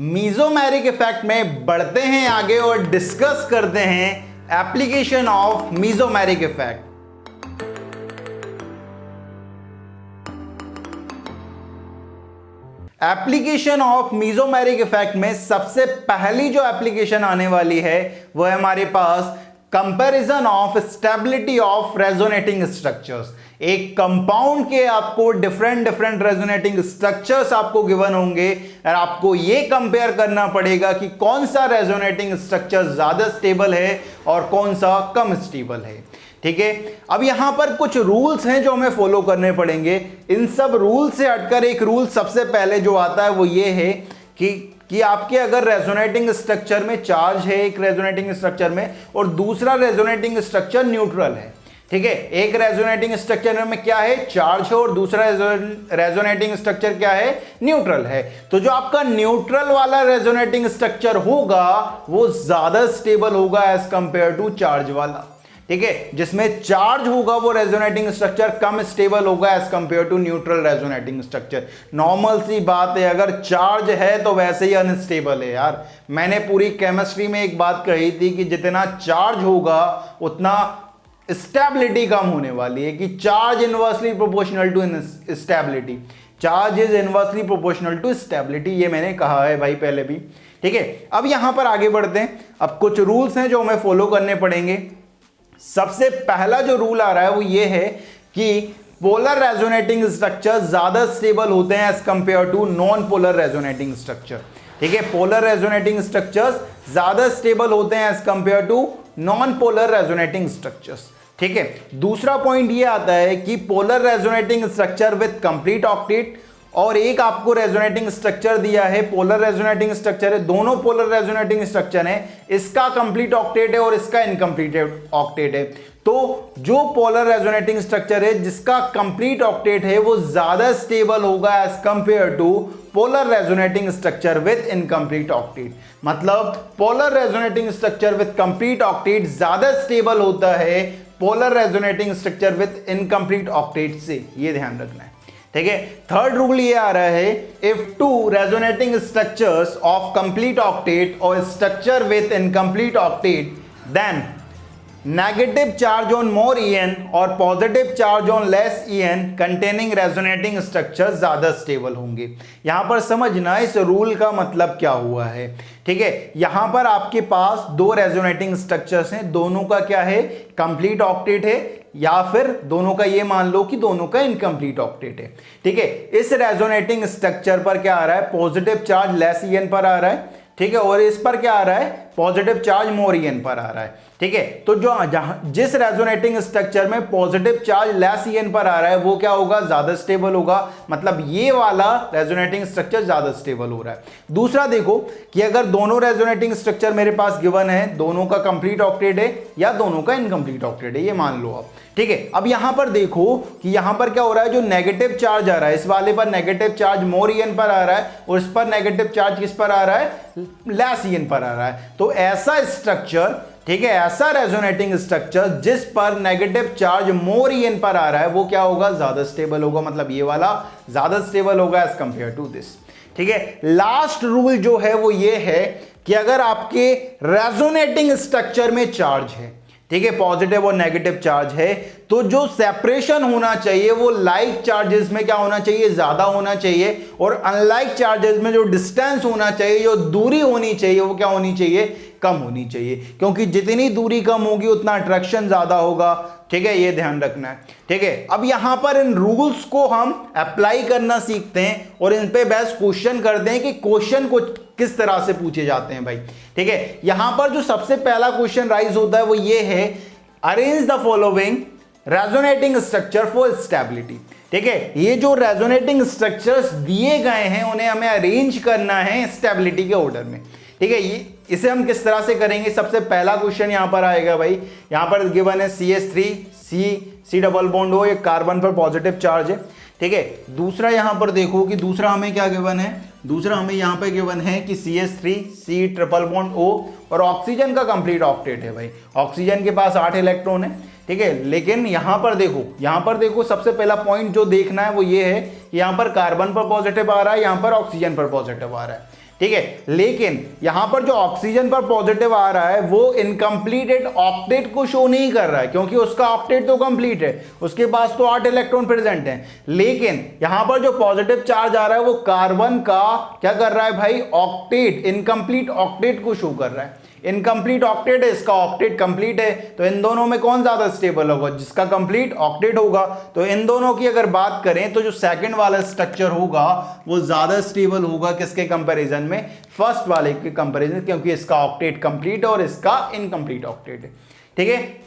Mesomeric effect में बढ़ते हैं आगे और डिस्कस करते हैं application of mesomeric effect. Application of mesomeric effect में सबसे पहली जो एप्लीकेशन आने वाली है वो है हमारे पास comparison of stability of resonating structures. एक कंपाउंड के आपको डिफरेंट रेजोनेटिंग स्ट्रक्चर्स आपको गिवन होंगे और आपको ये कंपेयर करना पड़ेगा कि कौन सा रेजोनेटिंग स्ट्रक्चर ज्यादा स्टेबल है और कौन सा कम स्टेबल है। ठीक है, अब यहां पर कुछ रूल्स हैं जो हमें फॉलो करने पड़ेंगे। इन सब रूल से हटकर एक रूल सबसे पहले जो आता है वो ये है कि आपके अगर रेजोनेटिंग स्ट्रक्चर में चार्ज है एक रेजोनेटिंग स्ट्रक्चर में और दूसरा रेजोनेटिंग स्ट्रक्चर न्यूट्रल है। ठीक है, एक रेजोनेटिंग स्ट्रक्चर में क्या है, चार्ज है और दूसरा रेजोनेटिंग स्ट्रक्चर क्या है, न्यूट्रल है। तो जो आपका न्यूट्रल वाला रेजोनेटिंग स्ट्रक्चर होगा वो ज्यादा स्टेबल होगा एज कंपेयर टू चार्ज वाला। ठीक है, जिसमें चार्ज होगा वो रेजोनेटिंग स्ट्रक्चर कम स्टेबल होगा as compare to neutral resonating structure. Normal सी बात है, अगर चार्ज है तो वैसे ही अनस्टेबल है यार। मैंने पूरी केमिस्ट्री में एक बात कही थी कि जितना चार्ज होगा उतना स्टेबिलिटी कम होने वाली है, कि charge inversely proportional to stability, charge is inversely proportional to stability, ये मैंने कहा है भाई पहले भी। ठीक है, अब यहां पर आगे बढ़ते हैं। अब कुछ रूल्स हैं जो हमें फॉलो करने पड़ेंगे। सबसे पहला जो रूल आ रहा है वो ये है कि पोलर रेजोनेटिंग स्ट्रक्चर ज्यादा स्टेबल होते हैं as compare to non polar resonating structure. ठीक है, पोलर रेजोनेटिंग स्ट्रक्चर्स ज्यादा स्टेबल होते हैं as compare to non polar resonating structures. ठीक है, दूसरा पॉइंट ये आता है कि polar resonating structure with complete octet और एक आपको रेजोनेटिंग स्ट्रक्चर दिया है, पोलर रेजोनेटिंग स्ट्रक्चर है, दोनों पोलर रेजोनेटिंग स्ट्रक्चर है, इसका कंप्लीट ऑक्टेट है और इसका इनकम्प्लीट ऑक्टेट है। तो जो पोलर रेजोनेटिंग स्ट्रक्चर है जिसका कंप्लीट ऑक्टेट है वो ज्यादा स्टेबल होगा as compare to polar resonating structure with incomplete octet. मतलब polar resonating structure with complete octet ज्यादा स्टेबल होता है polar resonating structure with incomplete octet से, ये ध्यान रखना है। ठीक है, थर्ड रूल ये आ रहा है, if two resonating structures of complete octet और structure with incomplete octet then negative charge on more En और positive charge on less En containing resonating structure ज्यादा स्टेबल होंगे। यहां पर समझना इस रूल का मतलब क्या हुआ है। ठीक है, यहां पर आपके पास दो रेजोनेटिंग स्ट्रक्चर्स हैं, दोनों का क्या है, कंप्लीट ऑक्टेट है या फिर दोनों का ये मान लो कि दोनों का इनकम्प्लीट ऑक्टेट है। ठीक है, इस रेजोनेटिंग स्ट्रक्चर पर क्या आ रहा है, पॉजिटिव चार्ज लेस En पर आ रहा है। ठीक है, और इस पर क्या आ रहा है, पॉजिटिव चार्ज मोर En पर आ रहा है। ठीक है, तो जिस रेजोनेटिंग स्ट्रक्चर में पॉजिटिव चार्ज लेस En पर आ रहा है वो क्या होगा, ज्यादा स्टेबल होगा। मतलब ये वाला रेजोनेटिंग स्ट्रक्चर ज्यादा स्टेबल हो रहा है। दूसरा देखो कि अगर दोनों रेजोनेटिंग स्ट्रक्चर मेरे पास गिवन है, दोनों का कंप्लीट ऑक्टेट है या दोनों का इनकम्प्लीट ऑक्टेट है, ये मान लो आप। ठीक है, अब यहां पर देखो कि यहां पर क्या हो रहा है, जो नेगेटिव चार्ज आ रहा है इस वाले पर नेगेटिव चार्ज मोर En पर आ रहा है और इस पर नेगेटिव चार्ज किस पर आ रहा है, लेस En पर आ रहा है। तो ऐसा स्ट्रक्चर, ठीक है, ऐसा रेजोनेटिंग स्ट्रक्चर जिस पर नेगेटिव चार्ज मोर En पर आ रहा है वो क्या होगा, ज्यादा स्टेबल होगा। मतलब ये वाला ज्यादा स्टेबल होगा एज कंपेयर टू दिस। ठीक है, लास्ट रूल जो है वो ये है कि अगर आपके रेजोनेटिंग स्ट्रक्चर में चार्ज है, ठीक है, पॉजिटिव और नेगेटिव चार्ज है, तो जो सेपरेशन होना चाहिए वो लाइक चार्जेस में क्या होना चाहिए, ज्यादा होना चाहिए, और अनलाइक चार्जेस में जो डिस्टेंस होना चाहिए, जो दूरी होनी चाहिए वो क्या होनी चाहिए, कम होनी चाहिए। क्योंकि जितनी दूरी कम होगी उतना अट्रैक्शन ज्यादा होगा। ठीक है, ये ध्यान रखना है। ठीक है, अब यहां पर इन रूल्स को हम अप्लाई करना सीखते हैं और इन पे बेस्ट क्वेश्चन करते हैं कि क्वेश्चन को किस तरह से पूछे जाते हैं भाई। ठीक है, यहां पर जो सबसे पहला क्वेश्चन राइज होता है वो ये है, arrange the following resonating structure for stability. ठीक है, ये जो रेजोनेटिंग स्ट्रक्चर्स दिए गए हैं उन्हें हमें अरेंज करना है स्टेबिलिटी के ऑर्डर में। ठीक है, ये इसे हम किस तरह से करेंगे, सबसे पहला क्वेश्चन यहां पर आएगा भाई, यहां पर गिवन है CH3C डबल बॉन्ड हो, ये कार्बन पर पॉजिटिव चार्ज है। ठीक है, दूसरा यहां पर देखो कि दूसरा हमें क्या गिवन है, दूसरा हमें यहां पे गिवन है कि CH3C ट्रिपल बॉन्ड O और ऑक्सीजन का कंप्लीट ऑक्टेट है भाई। ऑक्सीजन के पास 8 इलेक्ट्रॉन है। ठीक है, लेकिन यहां पर देखो सबसे पहला पॉइंट जो देखना है वो ये है कि यहां पर कार्बन पर पॉजिटिव आ रहा है, यहां पर ऑक्सीजन पर पॉजिटिव आ रहा है। ठीक है। लेकिन यहां पर जो ऑक्सीजन पर पॉजिटिव आ रहा है वो इनकम्प्लीटेड ऑक्टेट को शो नहीं कर रहा है, क्योंकि उसका ऑक्टेट तो कंप्लीट है, उसके पास तो 8 इलेक्ट्रॉन प्रेजेंट हैं। लेकिन यहां पर जो पॉजिटिव चार्ज आ रहा है वो कार्बन का क्या कर रहा है भाई, ऑक्टेट, इनकम्प्लीट ऑक्टेट को शो कर रहा है। इनकम्प्लीट ऑक्टेट है, इसका ऑक्टेट कंप्लीट है, तो इन दोनों में कौन ज्यादा स्टेबल होगा, जिसका कंप्लीट ऑक्टेट होगा। तो इन दोनों की अगर बात करें तो जो सेकंड वाला स्ट्रक्चर होगा वो ज्यादा स्टेबल होगा किसके कंपैरिजन में, फर्स्ट वाले के कंपैरिजन, क्योंकि इसका ऑक्टेट कंप्लीट है और इसका इनकम्प्लीट ऑक्टेट है। ठीक है।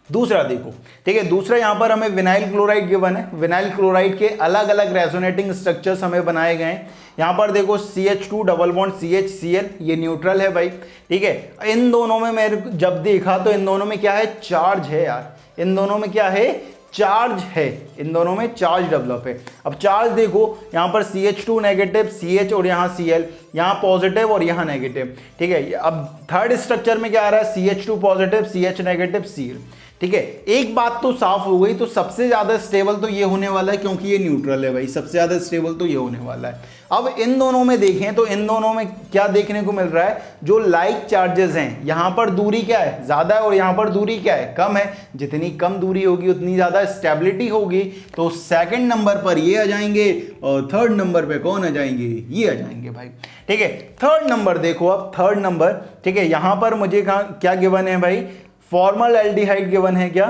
दूसरा देखो, ठीक है, दूसरा यहां पर हमें विनाइल क्लोराइड गिवन है। विनाइल क्लोराइड के अलग अलग रेजोनेटिंग स्ट्रक्चर्स हमें बनाए गए हैं। यहां पर देखो CH2 डबल बॉन्ड CHCl, ये न्यूट्रल है भाई। ठीक है। इन दोनों में मैं जब देखा तो इन दोनों में क्या है, चार्ज है यार, इन दोनों में क्या है, चार्ज है, इन दोनों में चार्ज डेवलप है। अब चार्ज देखो, यहां पर CH2 नेगेटिव, CH और यहां Cl, यहां पॉजिटिव और यहां नेगेटिव। ठीक है। अब थर्ड स्ट्रक्चर में क्या आ रहा है, CH2 positive, CH negative, Cl। ठीक है। एक बात तो साफ हो गई, तो सबसे ज्यादा स्टेबल तो ये होने वाला है, क्योंकि ये न्यूट्रल है भाई, सबसे ज्यादा स्टेबल तो ये होने वाला है। अब इन दोनों में देखें तो इन दोनों में क्या देखने को मिल रहा है, जो लाइक चार्जेस हैं, यहां पर दूरी क्या है, ज्यादा है, और यहां पर दूरी क्या है, कम है। जितनी कम दूरी होगी उतनी ज्यादा स्टेबिलिटी होगी। तो सेकंड नंबर पर ये आ जाएंगे और थर्ड नंबर पे कौन आ जाएंगे, ये आ जाएंगे भाई। ठीक है। थर्ड नंबर देखो, अब थर्ड नंबर, ठीक है, यहां पर मुझे क्या गिवन है भाई, फॉर्मल एल्डिहाइड गिवन है क्या,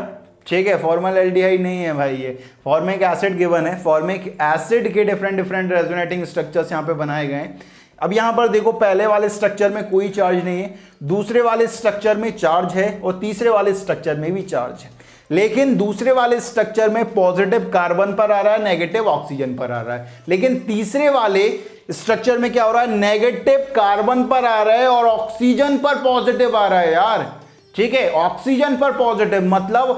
ठीक है, फॉर्मल एल्डिहाइड नहीं है भाई, ये फॉर्मिक एसिड गिवन है। फॉर्मिक एसिड के डिफरेंट रेजोनेटिंग स्ट्रक्चर्स यहां पे बनाए गए हैं। अब यहां पर देखो, पहले वाले स्ट्रक्चर में कोई चार्ज नहीं है, दूसरे वाले स्ट्रक्चर में चार्ज है और तीसरे वाले स्ट्रक्चर में भी चार्ज है। लेकिन दूसरे वाले स्ट्रक्चर में पॉजिटिव कार्बन पर आ रहा है, नेगेटिव ऑक्सीजन पर आ रहा है। लेकिन तीसरे वाले स्ट्रक्चर में क्या हो रहा है, नेगेटिव कार्बन पर आ रहा है और ऑक्सीजन पर पॉजिटिव आ रहा है यार। ठीक है। ऑक्सीजन पर पॉजिटिव मतलब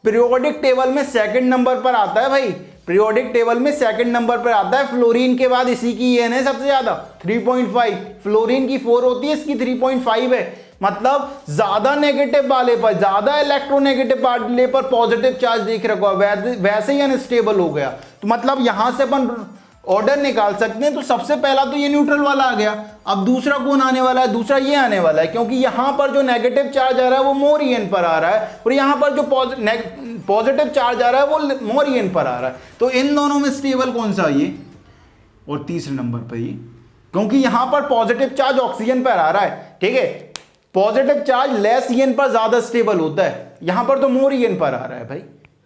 पीरियोडिक टेबल में सेकंड नंबर पर आता है भाई, पीरियोडिक टेबल में सेकंड नंबर पर आता है। फ्लोरीन के बाद इसी की EN है सबसे ज्यादा 3.5, फ्लोरीन की 4 होती है, इसकी 3.5 है। मतलब ज्यादा नेगेटिव वाले पर, ज्यादा इलेक्ट्रोनेगेटिव वाले पर पॉजिटिव चार्ज देख रखा, वैसे ही अनस्टेबल हो गया। तो मतलब यहां से अपन ऑर्डर निकाल सकते हैं। तो सबसे पहला तो ये न्यूट्रल वाला आ गया। अब दूसरा कौन आने वाला है, दूसरा ये आने वाला है, क्योंकि यहां पर जो नेगेटिव चार्ज आ रहा है वो मोर EN पर आ रहा है, और यहां पर जो पॉजिटिव चार्ज आ रहा है वो मोर EN पर आ रहा है। तो इन दोनों में स्टेबल कौन सा, ये और तीसरे नंबर पर ये, क्योंकि यहां पर पॉजिटिव चार्ज ऑक्सीजन पर आ रहा है। ठीक है। पॉजिटिव चार्ज लेस EN पर ज्यादा स्टेबल होता है, यहां पर तो मोर EN पर आ रहा है भाई।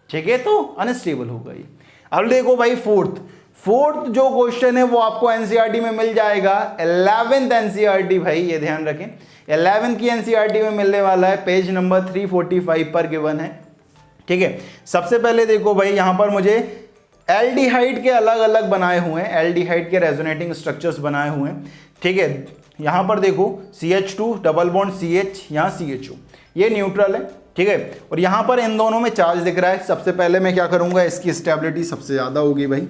ठीक है। तो अनस्टेबल होगा ये। अब देखो भाई, फोर्थ जो क्वेश्चन है वो आपको एनसीईआरटी में मिल जाएगा, 11th एनसीईआरटी भाई, ये ध्यान रखें, 11th की एनसीईआरटी में मिलने वाला है, पेज नंबर 345 पर गिवन है। ठीक है। सबसे पहले देखो भाई, यहां पर मुझे एल्डिहाइड के अलग अलग बनाए हुए हैं, एल्डिहाइड के रेजोनेटिंग स्ट्रक्चर्स बनाए हुए हैं। ठीक है। यहां पर देखो CH2 डबल बॉन्ड CH, यहां CHO, ये न्यूट्रल है। ठीक है। और यहां पर इन दोनों में चार्ज दिख रहा है। सबसे पहले मैं क्या करूंगा, इसकी स्टेबिलिटी सबसे ज्यादा होगी भाई।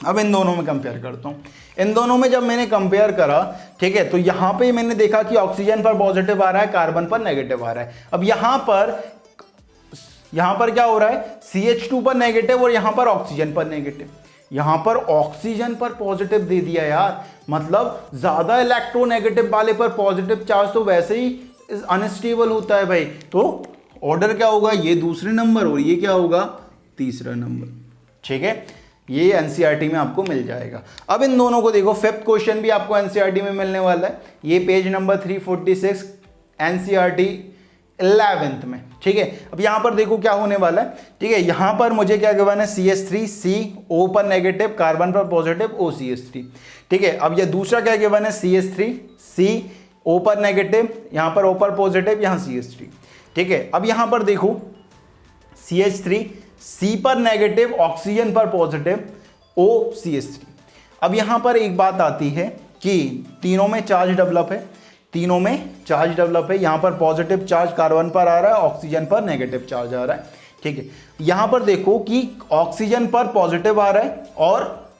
अब इन दोनों में कंपेयर करता हूं। इन दोनों में जब मैंने कंपेयर करा, ठीक है, तो यहां पे मैंने देखा कि ऑक्सीजन पर पॉजिटिव आ रहा है, कार्बन पर नेगेटिव आ रहा है। अब यहां पर क्या हो रहा है, CH2 पर नेगेटिव और यहां पर ऑक्सीजन पर नेगेटिव। यहां पर ऑक्सीजन पर पॉजिटिव दे दिया यार, मतलब ज्यादा इलेक्ट्रोनेगेटिव वाले पर पॉजिटिव चार्ज तो वैसे ही अनस्टेबल होता है भाई। तो ऑर्डर क्या होगा, ये दूसरे नंबर और ये क्या होगा, तीसरा नंबर। ठीक है। ये एनसीईआरटी में आपको मिल जाएगा। अब इन दोनों को देखो, फिफ्थ क्वेश्चन भी आपको एनसीईआरटी में मिलने वाला है, ये पेज नंबर 346 एनसीईआरटी 11th में। ठीक है। अब यहां पर देखो क्या होने वाला है। ठीक है। यहां पर मुझे क्या गिवन है, CH3 CO पर नेगेटिव, कार्बन पर पॉजिटिव, OCH3। ठीक है। अब ये दूसरा क्या गिवन है, CH3 CO पर नेगेटिव, यहां पर O पर पॉजिटिव, यहां CH3। ठीक है। अब यहां पर देखो CH3 C पर नेगेटिव, ऑक्सीजन पर पॉजिटिव, OCH3। अब यहां पर एक बात आती है कि तीनों में चार्ज डेवलप है, तीनों में चार्ज डेवलप है। यहां पर पॉजिटिव चार्ज कार्बन पर आ रहा है, ऑक्सीजन पर नेगेटिव चार्ज आ रहा है। ठीक है। यहां पर देखो कि ऑक्सीजन पर पॉजिटिव आ रहा है और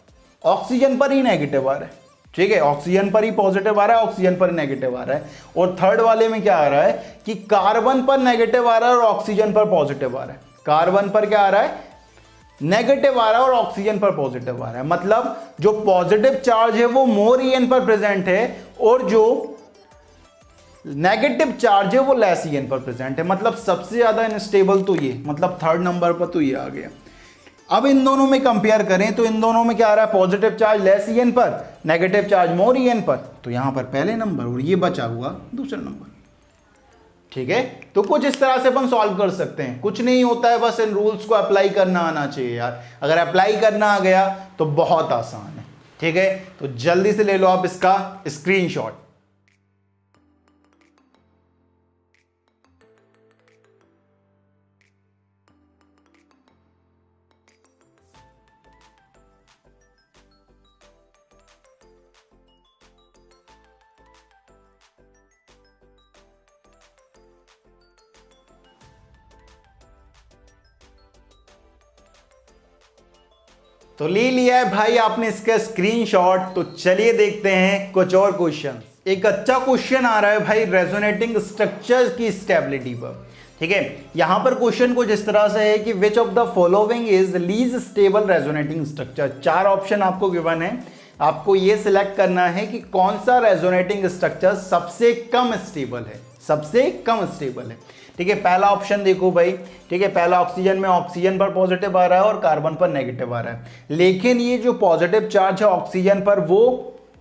ऑक्सीजन पर ही नेगेटिव आ रहा है। ठीक है। ऑक्सीजन पर ही पॉजिटिव आ रहा है, ऑक्सीजन पर नेगेटिव आ रहा है। और थर्ड वाले में क्या आ रहा है कि कार्बन पर नेगेटिव आ रहा है और ऑक्सीजन पर पॉजिटिव आ रहा है। कार्बन पर क्या आ रहा है, नेगेटिव आ रहा है और ऑक्सीजन पर पॉजिटिव आ रहा है, मतलब जो पॉजिटिव चार्ज है वो मोर ईएन पर प्रेजेंट है और जो नेगेटिव चार्ज है वो लेस ईएन पर प्रेजेंट है। मतलब सबसे ज्यादा अनस्टेबल तो ये, मतलब थर्ड नंबर पर तो ये आ गया। अब इन दोनों में कंपेयर करें तो इन दोनों में क्या आ रहा है, पॉजिटिव चार्ज लेस ईएन पर, नेगेटिव चार्ज मोर ईएन पर, तो यहां पर पहले नंबर और ये बचा हुआ दूसरा नंबर। ठीक है, तो कुछ इस तरह से अपन सॉल्व कर सकते हैं, कुछ नहीं होता है, बस इन रूल्स को अप्लाई करना आना चाहिए यार। अगर अप्लाई करना आ गया तो बहुत आसान है। ठीक है, तो जल्दी से ले लो आप इसका स्क्रीनशॉट। तो ले लिया है भाई आपने इसका स्क्रीनशॉट। तो चलिए देखते हैं कुछ और क्वेश्चन। एक अच्छा क्वेश्चन आ रहा है भाई रेजोनेटिंग स्ट्रक्चर्स की स्टेबिलिटी पर। ठीक है, यहां पर क्वेश्चन कुछ इस तरह से है कि which of the following is least stable resonating structure. 4 option आपको गिवन है, आपको यह सिलेक्ट करना है कि कौन सा रेजोनेटिंग स्ट्रक्चर सबसे कम स्टेबल है, सबसे कम स्टेबल है। ठीक है, पहला ऑप्शन देखो भाई। ठीक है, पहला ऑक्सीजन में ऑक्सीजन पर पॉजिटिव आ रहा है और कार्बन पर नेगेटिव आ रहा है, लेकिन ये जो पॉजिटिव चार्ज है ऑक्सीजन पर वो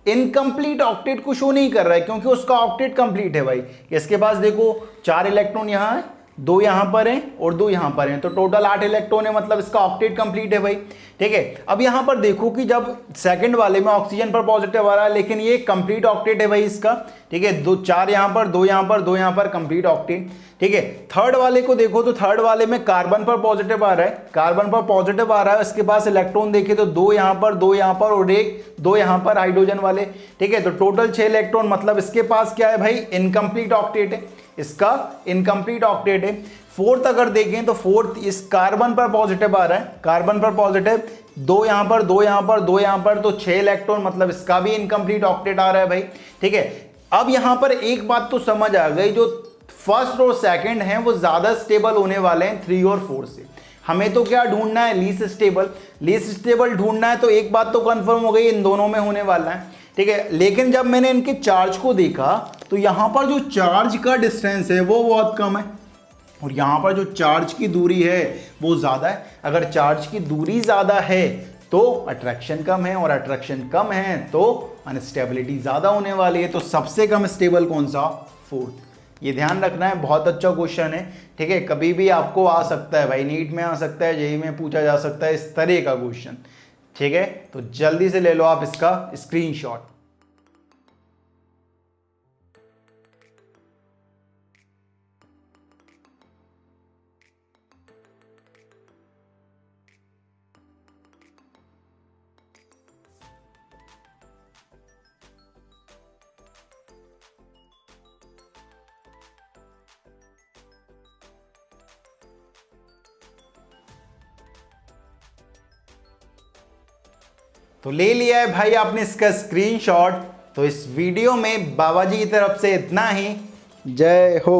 इनकम्प्लीट ऑक्टेट को शो नहीं कर रहा है क्योंकि उसका ऑक्टेट कंप्लीट है भाई। इसके पास देखो 4 इलेक्ट्रॉन यहाँ है, 2 यहां पर हैं और 2 यहां पर हैं, तो टोटल 8 इलेक्ट्रॉन है, मतलब इसका ऑक्टेट कंप्लीट है भाई। ठीक है, अब यहां पर देखो कि जब सेकंड वाले में ऑक्सीजन पर पॉजिटिव आ रहा है लेकिन ये कंप्लीट ऑक्टेट है भाई इसका। ठीक है, 4 यहां पर, 2 यहां पर, 2 यहां पर, कंप्लीट ऑक्टेट। ठीक है, थर्ड वाले को देखो तो थर्ड वाले में कार्बन पर पॉजिटिव आ रहा है, कार्बन पर पॉजिटिव आ रहा है, इसके पास इलेक्ट्रॉन देखे तो 2 यहां पर, 2 यहां पर और 2 यहां पर हाइड्रोजन वाले। ठीक है, तो टोटल 6 इलेक्ट्रॉन, मतलब इसके पास क्या है भाई, इनकम्प्लीट ऑक्टेट है, इसका इनकम्प्लीट ऑक्टेट है। फोर्थ अगर देखें तो फोर्थ इस कार्बन पर पॉजिटिव आ रहा है, कार्बन पर पॉजिटिव, 2 यहां पर, 2 यहां पर, 2 यहां पर, तो 6 इलेक्ट्रॉन, मतलब इसका भी इनकम्प्लीट ऑक्टेट आ रहा है भाई। ठीक है, अब यहां पर एक बात तो समझ आ गई, जो फर्स्ट और सेकंड हैं वो ज्यादा स्टेबल होने वाले हैं 3 और 4 से। हमें तो क्या ढूंढना है, लीस्ट स्टेबल, लीस्ट स्टेबल ढूंढना है, तो एक बात तो कंफर्म हो गई इन दोनों में होने वाला है। ठीक है, लेकिन जब मैंने इनके चार्ज को देखा तो यहां पर जो चार्ज का डिस्टेंस है वो बहुत कम है और यहां पर जो चार्ज की दूरी है वो ज्यादा है। अगर चार्ज की दूरी ज्यादा है तो अट्रैक्शन कम है और अट्रैक्शन कम है तो अनस्टेबिलिटी ज्यादा होने वाली है। तो सबसे कम स्टेबल कौन सा, 4th। ये ध्यान रखना है, बहुत अच्छा क्वेश्चन है। ठीक है, कभी भी आपको आ सकता है भाई, नीट में आ सकता है, जेईई में पूछा जा सकता है इस तरह का क्वेश्चन। ठीक है, तो जल्दी से ले लो आप इसका स्क्रीनशॉट। तो ले लिया है भाई आपने इसका स्क्रीनशॉट। तो इस वीडियो में बाबा जी की तरफ से इतना ही। जय हो।